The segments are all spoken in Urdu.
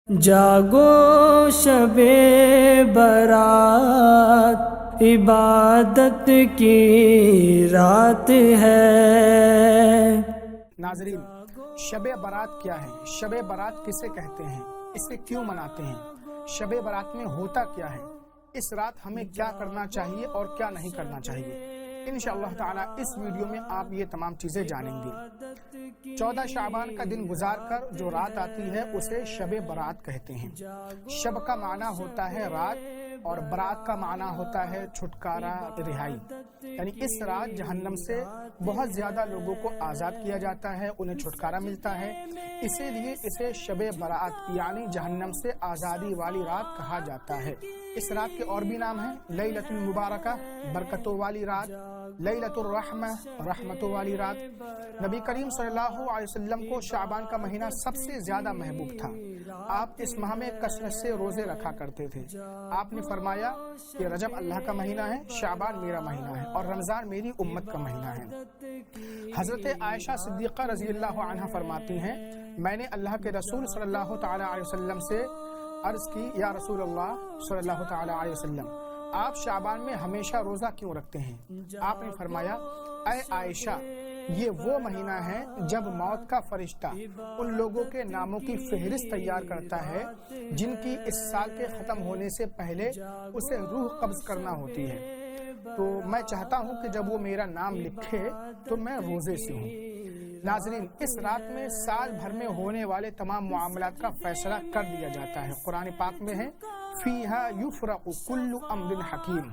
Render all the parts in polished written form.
جاگو شب برات عبادت کی رات ہے۔ ناظرین، شب برات کیا ہے؟ شب برات کسے کہتے ہیں؟ اسے کیوں مناتے ہیں؟ شب برات میں ہوتا کیا ہے؟ اس رات ہمیں کیا کرنا چاہیے اور کیا نہیں کرنا چاہیے؟ انشاءاللہ تعالی اس ویڈیو میں آپ یہ تمام چیزیں جانیں گے۔ 14 شعبان کا دن گزار کر جو رات آتی ہے اسے شب برات کہتے ہیں۔ شب کا معنی ہوتا ہے رات اور برات کا معنی ہوتا ہے چھٹکارا، رہائی، یعنی اس رات جہنم سے بہت زیادہ لوگوں کو آزاد کیا جاتا ہے، انہیں چھٹکارا ملتا ہے، اسی لیے اسے شب برات یعنی جہنم سے آزادی والی رات کہا جاتا ہے۔ اس رات کے اور بھی نام ہیں: لیلۃ المبارکہ، برکتوں والی رات، لیلۃ الرحمہ، رحمتوں والی رات۔ نبی کریم صلی اللہ علیہ وسلم کو شعبان کا مہینہ سب سے زیادہ محبوب تھا۔ آپ اس ماہ میں کثرت سے روزے رکھا کرتے تھے۔ آپ نے فرمایا کہ رجب اللہ کا مہینہ ہے، شعبان میرا مہینہ ہے اور رمضان میری امت کا مہینہ ہے۔ حضرت عائشہ صدیقہ رضی اللہ عنہا فرماتی ہیں، میں نے اللہ کے رسول صلی اللہ تعالی علیہ وسلم سے عرض کی، یا رسول اللہ صلی اللہ تعالی علیہ وسلم، آپ شعبان میں ہمیشہ روزہ کیوں رکھتے ہیں؟ آپ نے فرمایا، اے عائشہ، یہ وہ مہینہ ہے جب موت کا فرشتہ ان لوگوں کے ناموں کی فہرست تیار کرتا ہے جن کی اس سال کے ختم ہونے سے پہلے اسے روح قبض کرنا ہوتی ہے، تو میں چاہتا ہوں کہ جب وہ میرا نام لکھے تو میں روزے سے ہوں۔ ناظرین، اس رات میں سال بھر میں ہونے والے تمام معاملات کا فیصلہ کر دیا جاتا ہے۔ قرآن پاک میں ہے، فیہا یفرق کل امر حکیم۔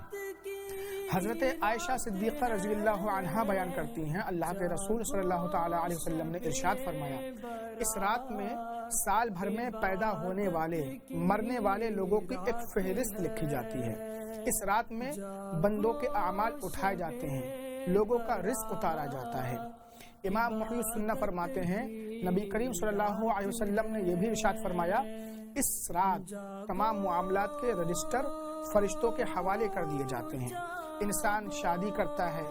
حضرت عائشہ صدیقہ رضی اللہ عنہا بیان کرتی ہیں، اللہ کے رسول صلی اللہ تعالی علیہ وسلم نے ارشاد فرمایا، اس رات میں سال بھر میں پیدا ہونے والے مرنے والے لوگوں کی ایک فہرست لکھی جاتی ہے۔ اس رات میں بندوں کے اعمال اٹھائے جاتے ہیں، لوگوں کا رزق اتارا جاتا ہے۔ امام محی السنہ فرماتے ہیں، نبی کریم صلی اللہ علیہ وسلم نے یہ بھی ارشاد فرمایا، اس رات تمام معاملات کے رجسٹر فرشتوں کے حوالے کر دیے جاتے ہیں۔ انسان شادی کرتا ہے،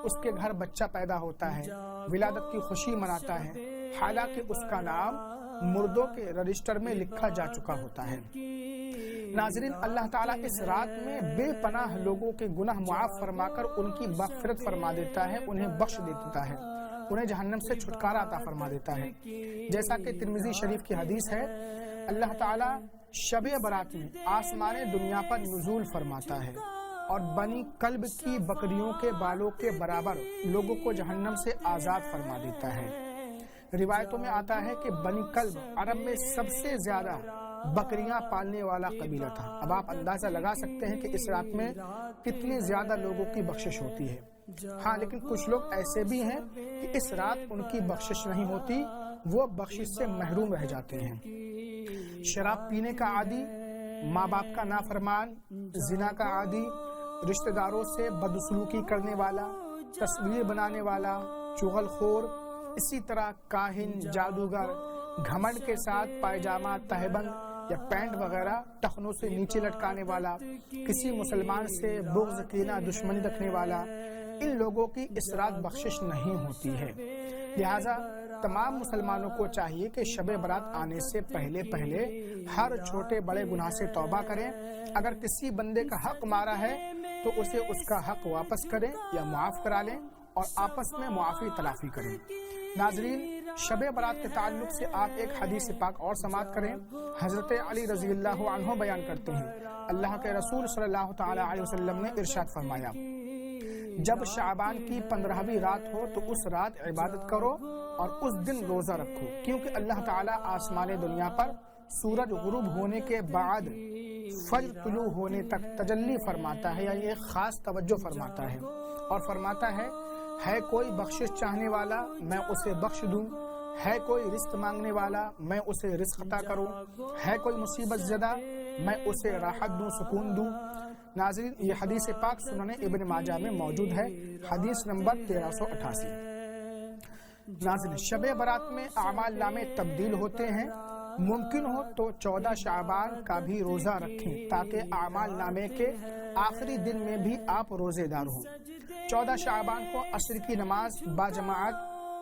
اس کے گھر بچہ پیدا ہوتا ہے، ولادت کی خوشی مناتا ہے، حالانکہ اس کا نام مردوں کے رجسٹر میں لکھا جا چکا ہوتا ہے۔ ناظرین، اللہ تعالیٰ اس رات میں بے پناہ لوگوں کے گناہ معاف فرما کر ان کی مغفرت فرما دیتا ہے، انہیں بخش دیتا ہے، انہیں جہنم سے چھٹکارا عطا فرما دیتا ہے۔ جیسا کہ ترمذی شریف کی حدیث ہے، اللہ تعالیٰ شب برات میں آسمان دنیا پر نزول فرماتا ہے اور بنی کلب کی بکریوں کے بالوں کے برابر لوگوں کو جہنم سے آزاد فرما دیتا ہے۔ روایتوں میں آتا ہے کہ بنی کلب عرب میں سب سے زیادہ بکریاں پالنے والا قبیلہ تھا۔ اب آپ اندازہ لگا سکتے ہیں کہ اس رات میں کتنے زیادہ لوگوں کی بخشش ہوتی ہے۔ ہاں، لیکن کچھ لوگ ایسے بھی ہیں کہ اس رات ان کی بخشش نہیں ہوتی، وہ بخشش سے محروم رہ جاتے ہیں۔ شراب پینے کا عادی، ماں باپ کا نافرمان، زنا کا عادی، رشتہ داروں سے بدسلوکی کرنے والا، تصویر بنانے والا، چغل خور، اسی طرح کاہن، جادوگر، گھمنڈ کے ساتھ پائجامہ، تہبند یا پینٹ وغیرہ ٹخنوں سے نیچے لٹکانے والا، کسی مسلمان سے بغض، کینہ، دشمنی رکھنے والا، ان لوگوں کی اس رات بخشش نہیں ہوتی ہے۔ لہٰذا تمام مسلمانوں کو چاہیے کہ شب برات آنے سے پہلے ہر چھوٹے بڑے گناہ سے توبہ کریں۔ اگر کسی بندے کا حق مارا ہے تو اسے اس کا حق واپس کریں یا معاف کرا لیں اور آپس میں معافی تلافی کریں۔ ناظرین، شب برات کے تعلق سے آپ ایک حدیث پاک اور سماعت کریں۔ حضرت علی رضی اللہ عنہ بیان کرتے ہیں، اللہ کے رسول صلی اللہ تعالی علیہ وسلم نے ارشاد فرمایا، جب شعبان کی 15ویں رات ہو تو اس رات عبادت کرو اور اس دن روزہ رکھو، کیونکہ اللہ تعالیٰ آسمان دنیا پر سورج غروب ہونے کے بعد فجر طلوع ہونے تک تجلی فرماتا ہے، یعنی ایک خاص توجہ فرماتا ہے اور فرماتا ہے کوئی بخشش چاہنے والا میں اسے بخش دوں، ہے کوئی رزق مانگنے والا میں اسے رزق عطا کروں، ہے کوئی مصیبت زدہ میں اسے راحت دوں، سکون دوں۔ ناظرین، یہ حدیث پاک سنن ابن ماجہ میں موجود ہے، حدیث نمبر 1388۔ ناظرین، شب برات میں اعمال نامے تبدیل ہوتے ہیں۔ ممکن ہو تو 14 شعبان کا بھی روزہ رکھیں تاکہ اعمال نامے کے آخری دن میں بھی آپ روزے دار ہوں۔ 14 شعبان کو عصر کی نماز باجماعت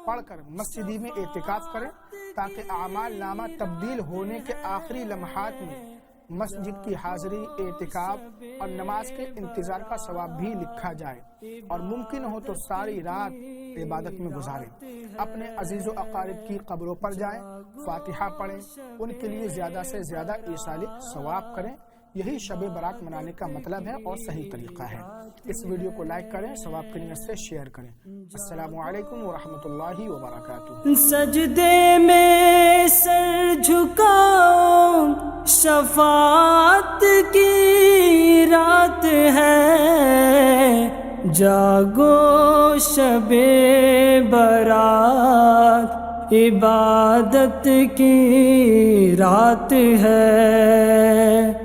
پڑھ کر مسجد میں اعتکاف کریں تاکہ اعمال نامہ تبدیل ہونے کے آخری لمحات میں مسجد کی حاضری، اعتکاف اور نماز کے انتظار کا ثواب بھی لکھا جائے، اور ممکن ہو تو ساری رات عبادت میں گزاریں۔ اپنے عزیز و اقارب کی قبروں پر جائیں، فاتحہ پڑھیں، ان کے لیے زیادہ سے زیادہ ایصال ثواب کریں۔ یہی شب برات منانے کا مطلب ہے اور صحیح طریقہ ہے۔ اس ویڈیو کو لائک کریں، ثواب کی نیت سے شیئر کریں۔ السلام علیکم ورحمۃ اللہ وبرکاتہ۔ سجدے میں سر جھکاؤ، شفاعت کی رات ہے، جاگو شب برات عبادت کی رات ہے۔